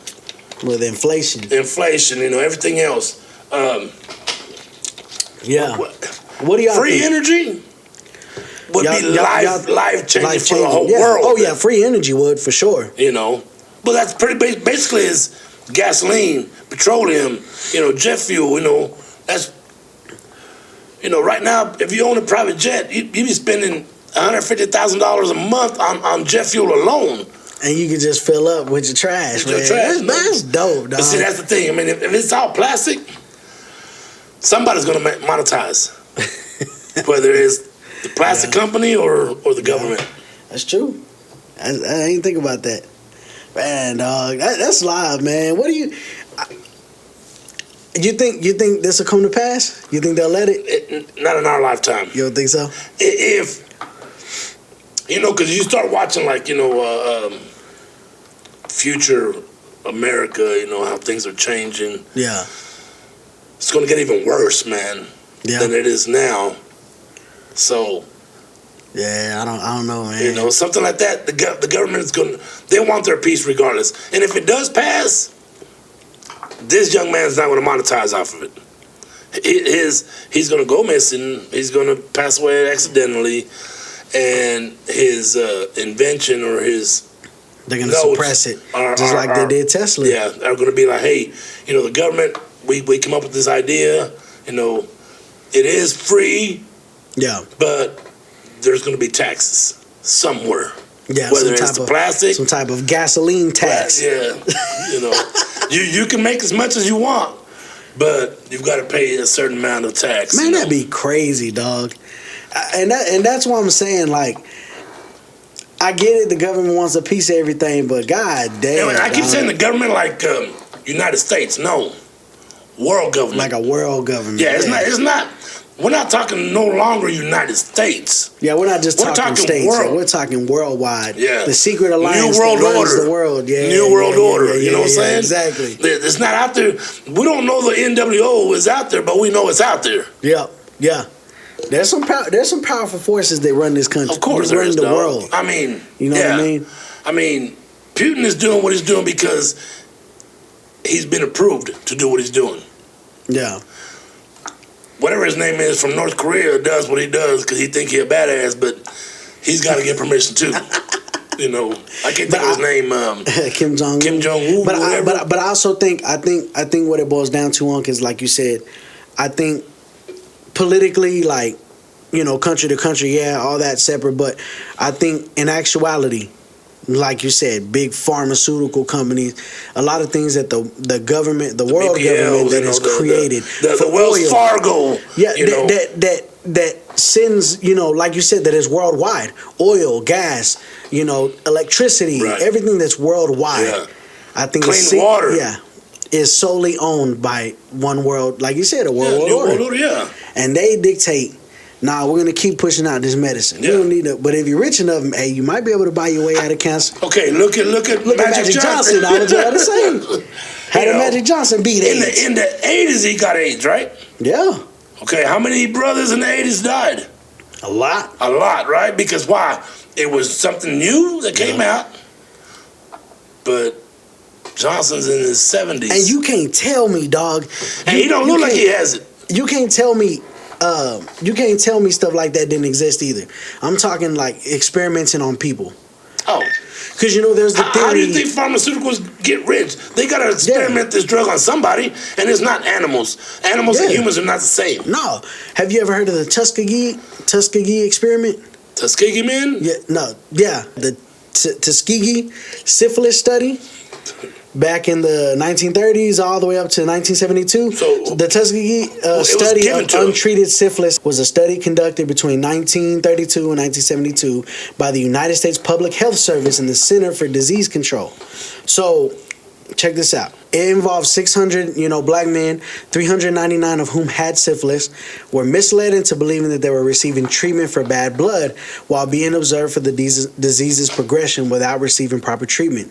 With inflation, everything else. What do y'all free think? Energy would be life changing for the whole world. Oh yeah, free energy would for sure. But that's pretty basically is gasoline, petroleum, jet fuel. That's, right now, if you own a private jet, you be spending $150,000 a month on jet fuel alone. And you can just fill up with your trash, man. That's dope, dog. But see, that's the thing. I mean, if it's all plastic, somebody's going to monetize. Whether it's the plastic company or the government. That's true. I didn't think about that. Man, dog, that's live, man. What do you think this will come to pass? You think they'll let it? Not in our lifetime. You don't think so? If because you start watching future America, how things are changing. Yeah. It's going to get even worse, man, than it is now. So. Yeah, I don't know, man. Something like that. The government is they want their peace regardless. And if it does pass, this young man's not going to monetize off of it. He's going to go missing. He's going to pass away accidentally, and his invention or his they're going to suppress it, just like they did Tesla. Yeah, they're going to be like, hey, the government. We come up with this idea. It is free. Yeah, but there's going to be taxes somewhere. Yeah, whether it's the plastic, some type of gasoline tax. Yeah, you can make as much as you want, but you've got to pay a certain amount of tax. Man, that'd be crazy, dog. And that's what I'm saying. Like, I get it. The government wants a piece of everything, but god damn. I keep saying the government, like United States. No, world government. Like a world government. Yeah, it's not. We're not talking no longer United States. Yeah, we're not just talking states. World. We're talking worldwide. Yeah. The secret alliance New world that runs order. The world. Yeah. New world order. You know what I'm saying? Exactly. It's not out there. We don't know the NWO is out there, but we know it's out there. Yeah. Yeah. There's some powerful forces that run this country. Of course, run the world. I mean, you know what I mean? I mean, Putin is doing what he's doing because he's been approved to do what he's doing. Yeah. Whatever his name is from North Korea does what he does because he think he a badass, but he's got to get permission too. I can't think of his name. Kim Jong-un. Kim Jong-un. But I also think what it boils down to, is like you said, I think politically, like, country to country, all that separate. But I think in actuality, like you said, big pharmaceutical companies, a lot of things that the government, the world BPLs, government that has created, the Wells oil, Fargo, that sends, like you said, that is worldwide. Oil, gas, electricity, everything that's worldwide. Yeah. I think clean water, is solely owned by one world, like you said, a world order. And they dictate. Nah, we're gonna keep pushing out this medicine. We don't need it. But if you're rich enough, hey, you might be able to buy your way out of cancer. Okay, look at Magic Johnson. I was about to say. How did Magic Johnson beat AIDS? In the 80s, he got AIDS, right? Yeah. Okay, how many brothers in the 80s died? A lot. A lot, right? Because why? It was something new that came out. But Johnson's in his 70s. And you can't tell me, dog. And he don't look like he has it. You can't tell me. You can't tell me stuff like that didn't exist either. I'm talking like experimenting on people. Oh. Because, there's the theory. How do you think pharmaceuticals get rich? They got to experiment this drug on somebody, and it's not animals. Animals and humans are not the same. No. Have you ever heard of the Tuskegee experiment? Tuskegee men? Yeah, no. Yeah. The Tuskegee syphilis study. Back in the 1930s, all the way up to 1972, the Tuskegee study of untreated syphilis was a study conducted between 1932 and 1972 by the United States Public Health Service and the Center for Disease Control. So, check this out. It involved 600, black men, 399 of whom had syphilis, were misled into believing that they were receiving treatment for bad blood while being observed for the disease's progression without receiving proper treatment.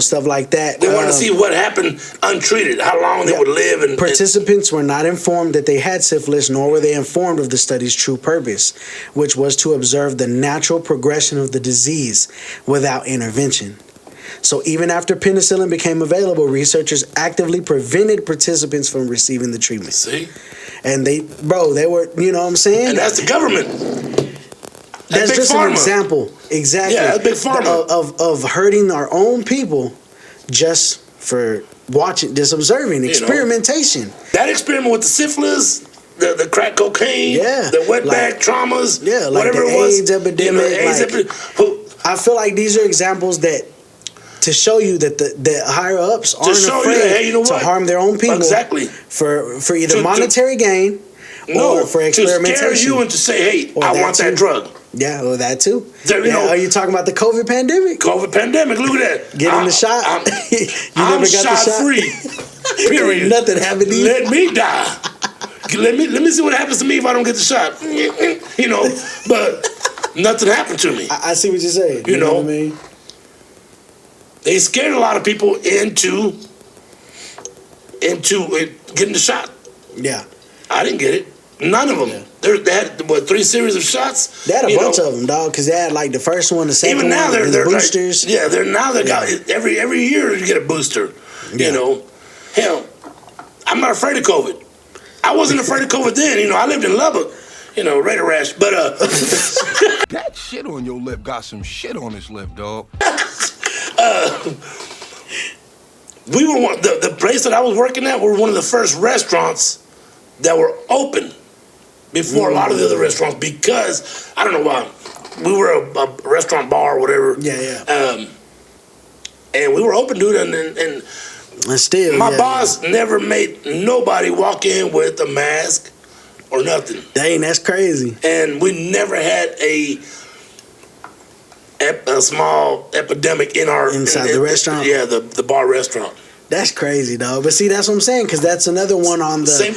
Stuff like that. They want to see what happened untreated, how long they would live. And participants were not informed that they had syphilis, nor were they informed of the study's true purpose, which was to observe the natural progression of the disease without intervention. So even after penicillin became available, researchers actively prevented participants from receiving the treatment. See? And they were, you know what I'm saying? And that's the government. That's just an example, exactly. Yeah, that's big pharma of hurting our own people, just for watching, just observing, experimentation. That experiment with the syphilis, the crack cocaine, the wetback traumas, like whatever the it was. AIDS epidemic. I feel like these are examples that to show you that the higher ups aren't afraid to harm their own people. Exactly. For either monetary gain or for experimentation. To scare you and to say, hey, I want that drug. Yeah, well, that too. Are you talking about the COVID pandemic? COVID pandemic, look at that. Getting the shot. I'm shot free. Period. Nothing happened to you. Let me die. Let me see what happens to me if I don't get the shot. But nothing happened to me. I see what you're saying. You know what I mean? They scared a lot of people into getting the shot. Yeah. I didn't get it. None of them. Yeah. They had 3 series of shots. They had a bunch of them, dog. Because they had like the first one, the second one, they're boosters. Like, they got every year you get a booster. Yeah. Hell, I'm not afraid of COVID. I wasn't afraid of COVID then. I lived in Lubbock. Radar rash. But that shit on your lip got some shit on his lip, dog. We were the place that I was working at. Were one of the first restaurants that were open before a lot of the other restaurants, because I don't know why. We were a restaurant bar or whatever. Yeah. And we were open, dude, and still, my boss never made nobody walk in with a mask or nothing. Dang, that's crazy. And we never had a small epidemic inside the restaurant. Yeah, the bar restaurant. That's crazy, dog. But see, that's what I'm saying, because that's another one on the same.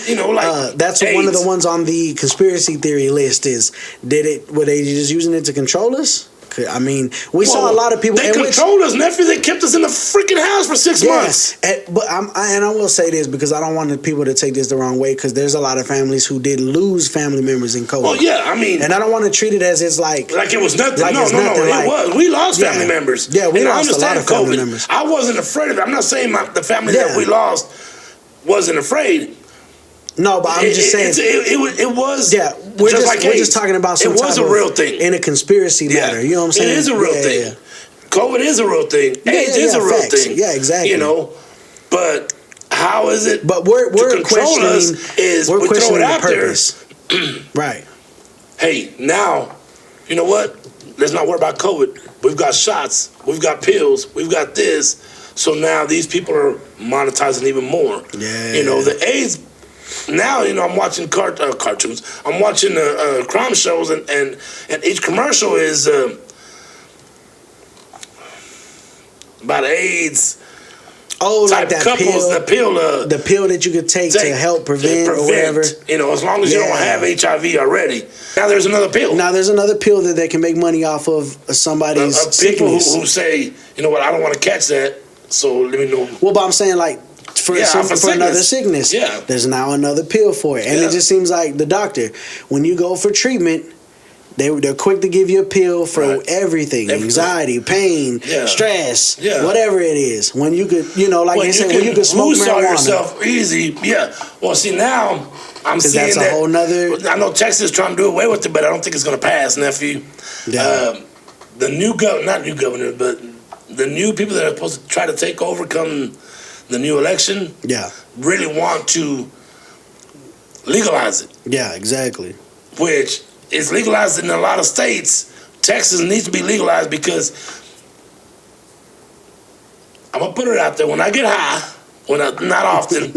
That's AIDS. One of the ones on the conspiracy theory list. Were they just using it to control us? I mean, we saw a lot of people. They controlled us, nephew. They kept us in the freaking house for 6 months. But I will say this, because I don't want people to take this the wrong way, because there's a lot of families who did lose family members in COVID. Well, yeah, I mean, and I don't want to treat it as it's like it was nothing. No, it was. We lost family members. Yeah, we lost a lot of family members. I wasn't afraid of it. I'm not saying the family that we lost wasn't afraid. No, but I'm just saying it was. Yeah, we're just talking about some it was a real thing in a conspiracy matter. You know what I'm saying? It is a real thing. Yeah. COVID is a real thing. AIDS is a real thing. Yeah, exactly. But how is it? But we're questioning us is we throw it out purpose. There. Right. Hey, now, you know what? Let's not worry about COVID. We've got shots. We've got pills. We've got this. So now these people are monetizing even more. Yeah. The AIDS. Now, I'm watching cartoons. I'm watching crime shows, and each commercial is about AIDS. Oh, type like that couples, pill. The pill that you could take to help prevent or whatever. As long as you don't have HIV already. Now there's another pill. Now there's another pill that they can make money off of somebody's sickness. People who say, you know what, I don't want to catch that, so let me know. Well, but I'm saying for another sickness. Yeah. There's now another pill for it. And it just seems like the doctor, when you go for treatment, they're quick to give you a pill for everything. Anxiety, pain, stress, whatever it is. When you could, when you could smoke marijuana. Yourself easy. Yeah. Well, see, now I'm seeing that's a whole nother. I know Texas is trying to do away with it, but I don't think it's going to pass, nephew. Yeah. The not new governor, but the new people that are supposed to try to take over come the new election, really want to legalize it. Yeah, exactly. Which is legalized in a lot of states. Texas needs to be legalized, because I'm gonna put it out there. When I get high, not often,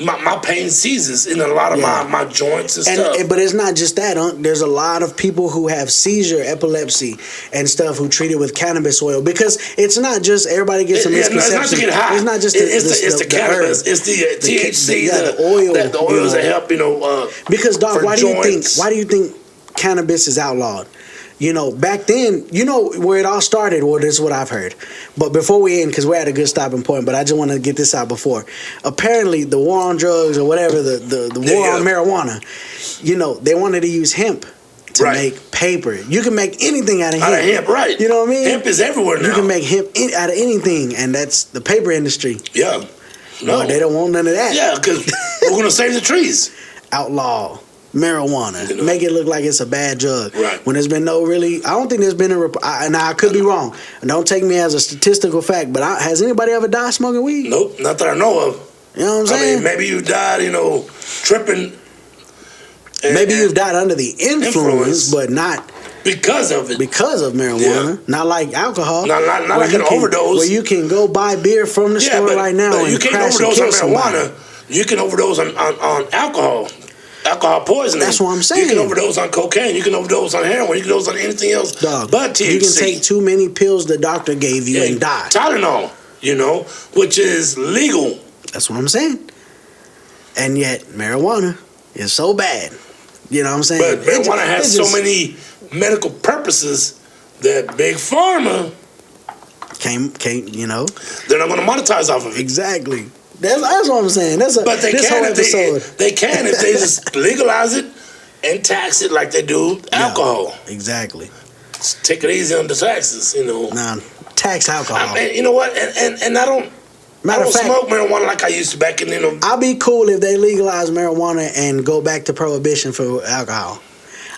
my pain ceases in a lot of my joints and stuff. But it's not just that, Unc. There's a lot of people who have seizure, epilepsy, and stuff who treat it with cannabis oil, because it's not just everybody gets a misconception. It's not to get high. It's not just it's the cannabis. It's the THC, the oil, the oils that help. Because dog, why do you think cannabis is outlawed? Back then, where it all started, or this is what I've heard. But before we end, because we're at a good stopping point, but I just want to get this out before. Apparently, the war on drugs or whatever, the war on marijuana, they wanted to use hemp to make paper. You can make anything out of hemp. Out of hemp, right. You know what I mean? Hemp is everywhere now. You can make hemp out of anything, and that's the paper industry. Yeah. No, they don't want none of that. Yeah, because we're going to save the trees. Outlaw. marijuana. You know? Make it look like it's a bad drug. Right. When there's been no really, I don't think there's been now I could be wrong. Don't take me as a statistical fact, but has anybody ever died smoking weed? Nope, not that I know of. You know what I'm saying? I mean, maybe you died, tripping. Maybe you've died under the influence, but not because of it. Because of marijuana. Yeah. Not like alcohol. Not like an overdose. Where you can go buy beer from the store right now but and you can't crash overdose and kill on marijuana. somebody. You can overdose on alcohol. Alcohol poisoning. That's what I'm saying. You can overdose on cocaine. You can overdose on heroin. You can overdose on anything else. Dog, but THC. You can take too many pills the doctor gave you and die. Tylenol, which is legal. That's what I'm saying. And yet, marijuana is so bad. You know what I'm saying? But marijuana has so many medical purposes that Big Pharma can't. They're not going to monetize off of it. Exactly. That's what I'm saying. But they can if they just legalize it and tax it like they do alcohol. Yeah, exactly. Just take it easy on the taxes, Nah, tax alcohol. You know what? And I don't. I don't smoke marijuana like I used to back in. I'll be cool if they legalize marijuana and go back to prohibition for alcohol.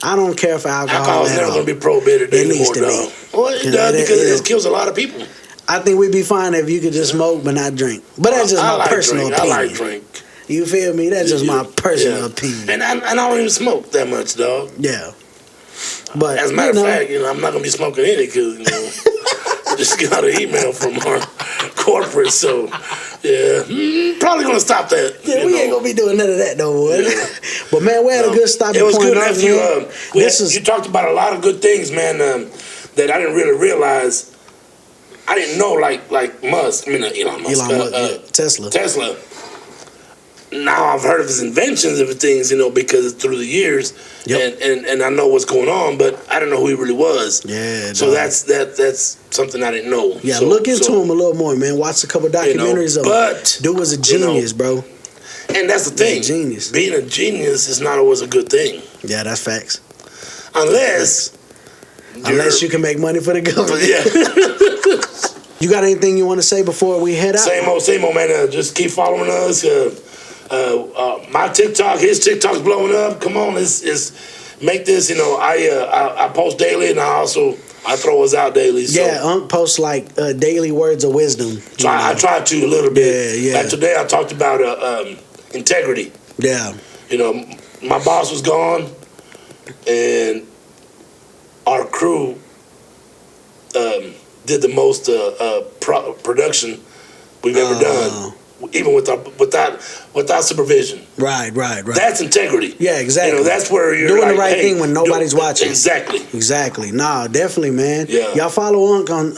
I don't care for alcohol. Alcohol's never going to be prohibited anymore. It needs to be. Well, it does because it kills a lot of people. I think we'd be fine if you could just smoke but not drink. But that's just my personal opinion. I like drink. You feel me? That's just my personal opinion. And I don't even smoke that much, dog. Yeah. But as a matter of fact, I'm not gonna be smoking any because I just got an email from our corporate, so probably gonna stop that. Yeah, we ain't gonna be doing none of that no more. Yeah. But man, we had a good stopping point. It was good, nephew. You talked about a lot of good things, man, that I didn't really realize. I didn't know, like Musk. I mean, Elon Musk. Tesla. Now I've heard of his inventions of things, because through the years, and I know what's going on, but I don't know who he really was. Yeah. So that's something I didn't know. Yeah, look into him a little more, man. Watch a couple documentaries of him. But dude was a genius, bro. And that's the thing. Genius. Being a genius is not always a good thing. Yeah, that's facts. Unless you can make money for the government. Yeah. You got anything you want to say before we head out? Same old, man. Just keep following us. My TikTok, his TikTok's blowing up. Come on, let's make this. I post daily, and I throw us out daily. So. Yeah, Unc posts like daily words of wisdom. I try to a little bit. Yeah. Like today, I talked about integrity. Yeah. My boss was gone, and our crew did the most production we've ever done, even without supervision. Right. That's integrity. Yeah, exactly. That's where you're doing the right thing when nobody's watching. Exactly. Nah, definitely, man. Yeah. Y'all follow Unc on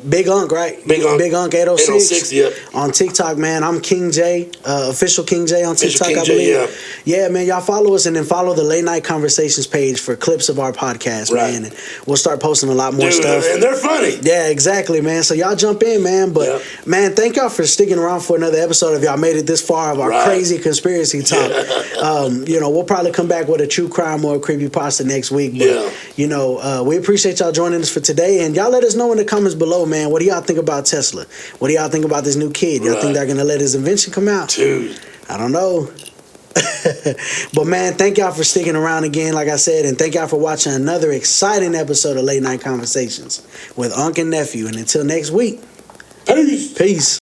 Big Unc, right? Big Unc 806. 806, yep. On TikTok, man. I'm King J, official King J on TikTok, King I believe. J, yeah, man. Y'all follow us and then follow the Late Night Conversations page for clips of our podcast, man. And we'll start posting a lot more stuff. And they're funny. Yeah, exactly, man. So y'all jump in, man. But man, thank y'all for sticking around for another episode. If y'all made it this far of our crazy conspiracy talk, we'll probably come back with a true crime or a creepypasta next week. But we appreciate y'all joining us for today, and y'all let us know in the comments below, man. What do y'all think about Tesla? What do y'all think about this new kid? Y'all think they're gonna let his invention come out? Dude, I don't know. But man, thank y'all for sticking around again, like I said, and thank y'all for watching another exciting episode of Late Night Conversations with Unc and Nephew. And until next week, peace.